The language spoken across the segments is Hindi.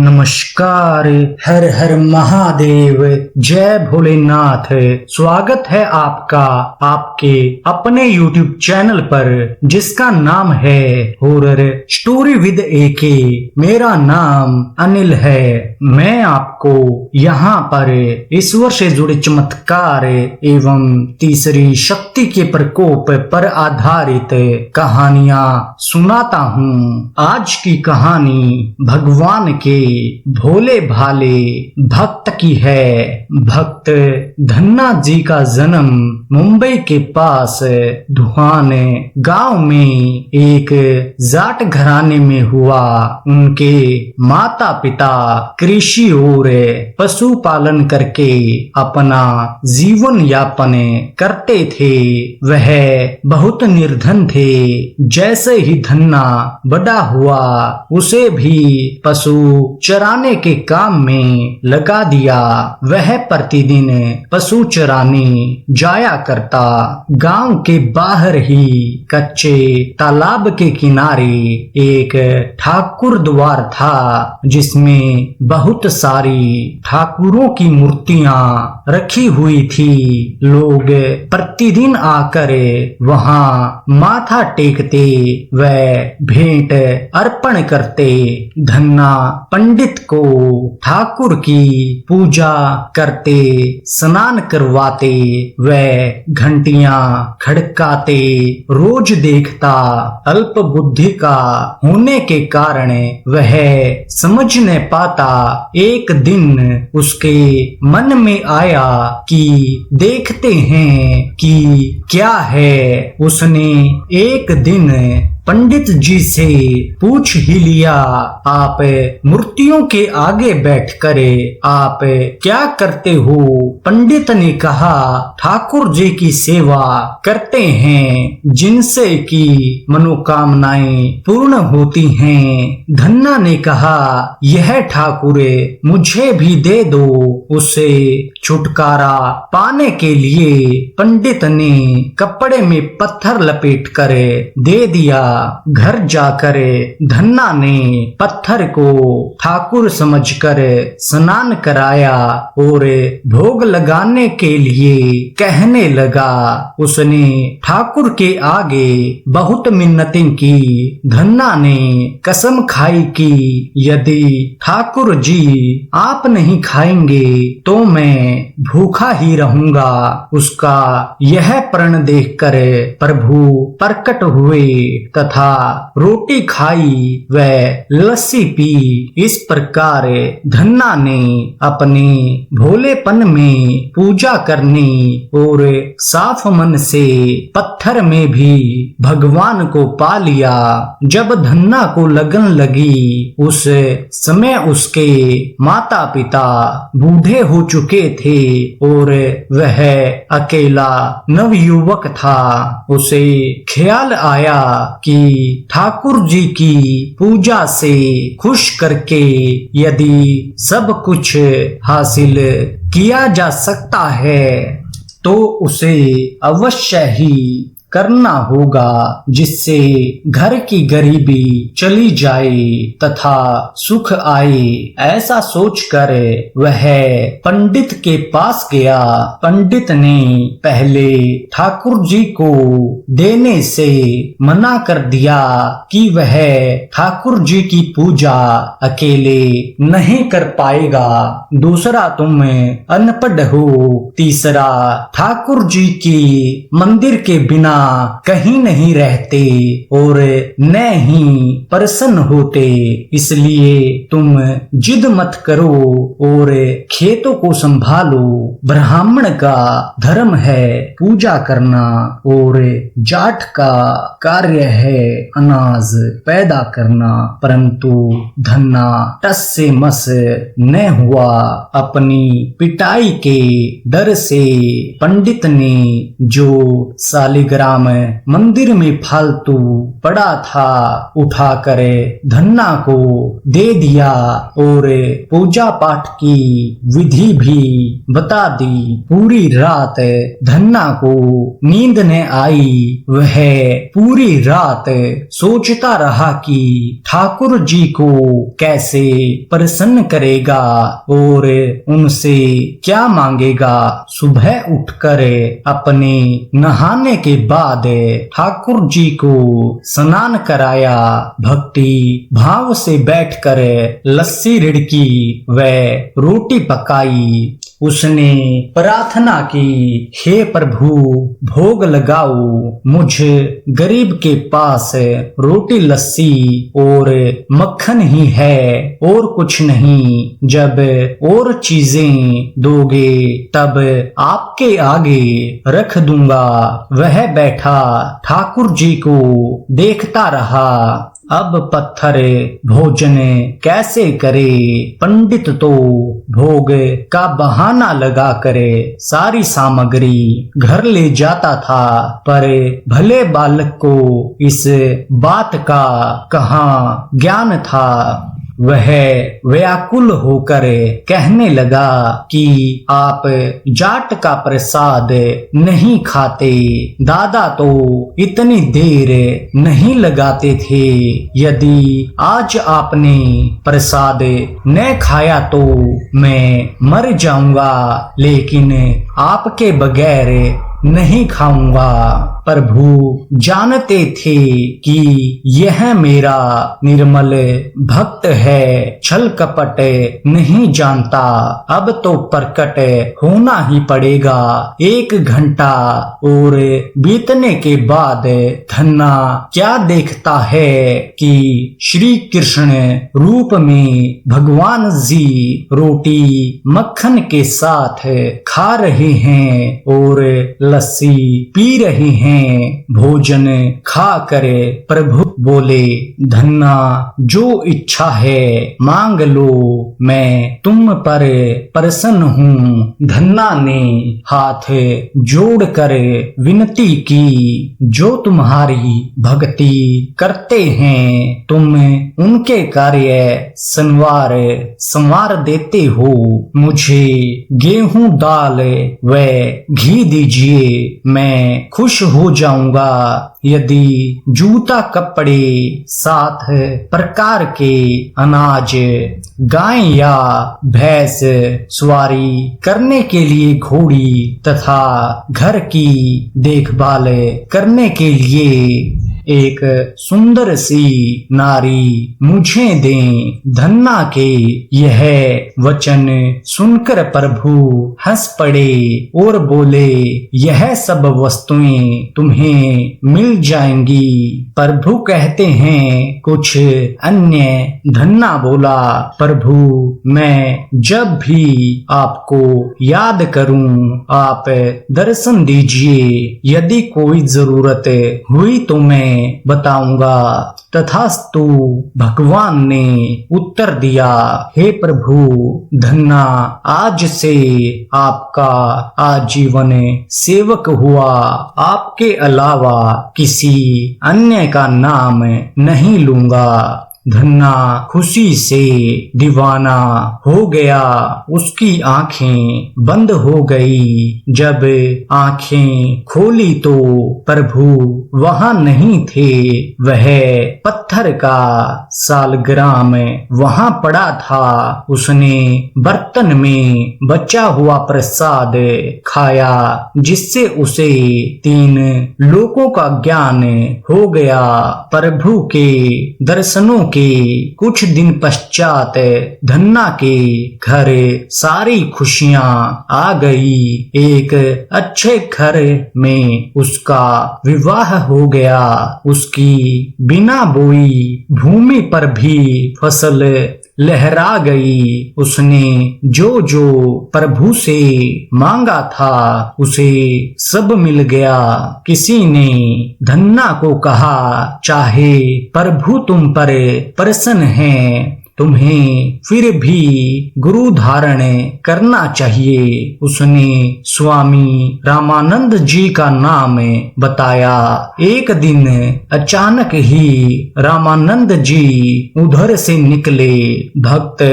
नमस्कार। हर हर महादेव, जय भोलेनाथ। स्वागत है आपका आपके अपने YouTube चैनल पर जिसका नाम है हॉरर स्टोरी विद एके। मेरा नाम अनिल है। मैं आपको यहाँ पर ईश्वर से जुड़े चमत्कार एवं तीसरी शक्ति के प्रकोप पर आधारित कहानियाँ सुनाता हूँ। आज की कहानी भगवान के भोले भाले भक्त की है। भक्त धन्ना जी का जन्म मुंबई के पास धुआन गांव में एक जाट घराने में हुआ। उनके माता पिता कृषि और पशुपालन करके अपना जीवन यापन करते थे। वह बहुत निर्धन थे। जैसे ही धन्ना बड़ा हुआ उसे भी पशु चराने के काम में लगा दिया। वह प्रतिदिन पशु चराने जाया करता। गांव के बाहर ही कच्चे तालाब के किनारे एक ठाकुर द्वार था जिसमें बहुत सारी ठाकुरों की मूर्तियां रखी हुई थी। लोग प्रतिदिन आकर वहां माथा टेकते व भेंट अर्पण करते। धन्ना पंडित को ठाकुर की पूजा करते, स्नान करवाते व घंटियां खड़काते। रोज देखता। अल्प बुद्धि का होने के कारण वह समझ न पाता। एक दिन उसके मन में आया कि देखते हैं कि क्या है। उसने एक दिन पंडित जी से पूछ ही लिया, आप मूर्तियों के आगे बैठकर आप क्या करते हो? पंडित ने कहा, ठाकुर जी की सेवा करते हैं जिनसे कि मनोकामनाएं पूर्ण होती हैं। धन्ना ने कहा, यह ठाकुर मुझे भी दे दो। उसे छुटकारा पाने के लिए पंडित ने कपड़े में पत्थर लपेटकर दे दिया। घर जाकर धन्ना ने पत्थर को ठाकुर समझकर स्नान कराया और भोग लगाने के लिए कहने लगा। उसने ठाकुर के आगे बहुत मिन्नतें की। धन्ना ने कसम खाई कि यदि ठाकुर जी आप नहीं खाएंगे तो मैं भूखा ही रहूंगा। उसका यह प्रण देखकर प्रभु प्रकट हुए तथा रोटी खाई व लस्सी पी। इस प्रकार धन्ना ने अपने भोलेपन में पूजा करनी और साफ मन से पत्थर में भी भगवान को पा लिया। जब धन्ना को लगन लगी उस समय उसके माता पिता बूढ़े हो चुके थे और वह अकेला नवयुवक था। उसे ख्याल आया कि ठाकुर जी की पूजा से खुश करके यदि सब कुछ हासिल किया जा सकता है तो उसे अवश्य ही करना होगा, जिससे घर की गरीबी चली जाए तथा सुख आए। ऐसा सोचकर वह पंडित के पास गया। पंडित ने पहले ठाकुर जी को देने से मना कर दिया कि वह ठाकुर जी की पूजा अकेले नहीं कर पाएगा। दूसरा, तुम अनपढ़ हो। तीसरा, ठाकुर जी की मंदिर के बिना कहीं नहीं रहते और न ही प्रसन्न होते, इसलिए तुम जिद मत करो और खेतों को संभालो। ब्राह्मण का धर्म है पूजा करना और जाट का कार्य है अनाज पैदा करना। परंतु धन्ना टस से मस न हुआ। अपनी पिटाई के डर से पंडित ने जो सालिग्राम मंदिर में फालतू पड़ा था उठाकर धन्ना को दे दिया और पूजा पाठ की विधि भी बता दी। पूरी रात धन्ना को नींद न आई। वह पूरी रात सोचता रहा कि ठाकुर जी को कैसे प्रसन्न करेगा और उनसे क्या मांगेगा। सुबह उठकर अपने नहाने के बाद ठाकुर जी को स्नान कराया। भक्ति भाव से बैठकर लस्सी रिड़की व रोटी पकाई। उसने प्रार्थना की, हे प्रभु भोग लगाओ, मुझ गरीब के पास रोटी लस्सी और मक्खन ही है और कुछ नहीं। जब और चीजें दोगे तब आपके आगे रख दूंगा। वह बैठा ठाकुर जी को देखता रहा। अब पत्थर भोजन कैसे करे। पंडित तो भोग का बहाना लगा करे सारी सामग्री घर ले जाता था, पर भले बालक को इस बात का कहाँ ज्ञान था। वह व्याकुल होकर कहने लगा कि आप जाट का प्रसाद नहीं खाते। दादा तो इतनी देर नहीं लगाते थे। यदि आज आपने प्रसाद न खाया तो मैं मर जाऊंगा, लेकिन आपके बगैर नहीं खाऊंगा। प्रभु जानते थे कि यह मेरा निर्मल भक्त है, छल कपट नहीं जानता। अब तो प्रकट होना ही पड़ेगा। 1 घंटा और बीतने के बाद धन्ना क्या देखता है कि श्री कृष्ण रूप में भगवान जी रोटी मक्खन के साथ खा रहे हैं और लस्सी पी रहे हैं। भोजन खा करे प्रभु बोले, धन्ना जो इच्छा है मांग लो, मैं तुम पर प्रसन्न हूँ। धन्ना ने हाथ जोड़कर विनती की, जो तुम्हारी भक्ति करते हैं तुम उनके कार्य संवार देते हो। मुझे गेहूं दाल व घी दीजिए, मैं खुश हो जाऊंगा। यदि जूता कपड़े 7 प्रकार के अनाज, गाय या भैंस, सवारी करने के लिए घोड़ी तथा घर की देखभाल करने के लिए एक सुंदर सी नारी मुझे दें। धन्ना के यह वचन सुनकर प्रभु हंस पड़े और बोले, यह सब वस्तुएं तुम्हें मिल जाएंगी। प्रभु कहते हैं कुछ अन्य। धन्ना बोला, प्रभु मैं जब भी आपको याद करूं आप दर्शन दीजिए। यदि कोई जरूरत हुई तो मैं बताऊंगा। तथास्तु भगवान ने उत्तर दिया, हे प्रभु धन्ना आज से आपका आजीवन सेवक हुआ। आपके अलावा किसी अन्य का नाम नहीं लूंगा। धन्ना खुशी से दीवाना हो गया। उसकी आंखें बंद हो गई। जब आंखें खोली तो प्रभु वहां नहीं थे। वह पत्थर का सालग्राम वहां पड़ा था। उसने बर्तन में बचा हुआ प्रसाद खाया, जिससे उसे 3 लोकों का ज्ञान हो गया। प्रभु के दर्शनों के कुछ दिन पश्चात धन्ना के घर सारी खुशियां आ गई। एक अच्छे घर में उसका विवाह हो गया। उसकी बिना बोई भूमि पर भी फसल लहरा गई। उसने जो जो प्रभु से मांगा था उसे सब मिल गया। किसी ने धन्ना को कहा, चाहे प्रभु तुम पर प्रसन्न हैं तुम्हें फिर भी गुरु धारण करना चाहिए। उसने स्वामी रामानंद जी का नाम बताया। एक दिन अचानक ही रामानंद जी उधर से निकले। भक्त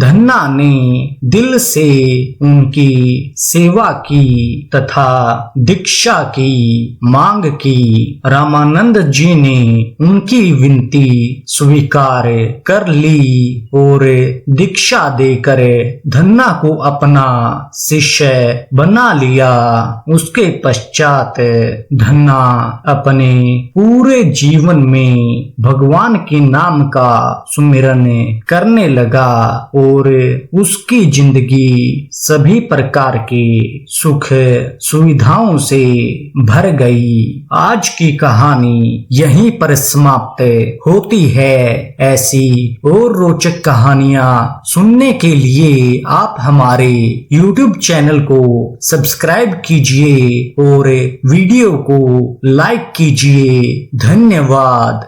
धन्ना ने दिल से उनकी सेवा की तथा दीक्षा की मांग की। रामानंद जी ने उनकी विनती स्वीकार कर ली और दीक्षा देकर धन्ना को अपना शिष्य बना लिया। उसके पश्चात धन्ना अपने पूरे जीवन में भगवान के नाम का सुमिरन करने लगा और उसकी जिंदगी सभी प्रकार के सुख सुविधाओं से भर गई। आज की कहानी यहीं पर समाप्त होती है। ऐसी और रोचक कहानियां सुनने के लिए आप हमारे YouTube चैनल को सब्सक्राइब कीजिए और वीडियो को लाइक कीजिए। धन्यवाद।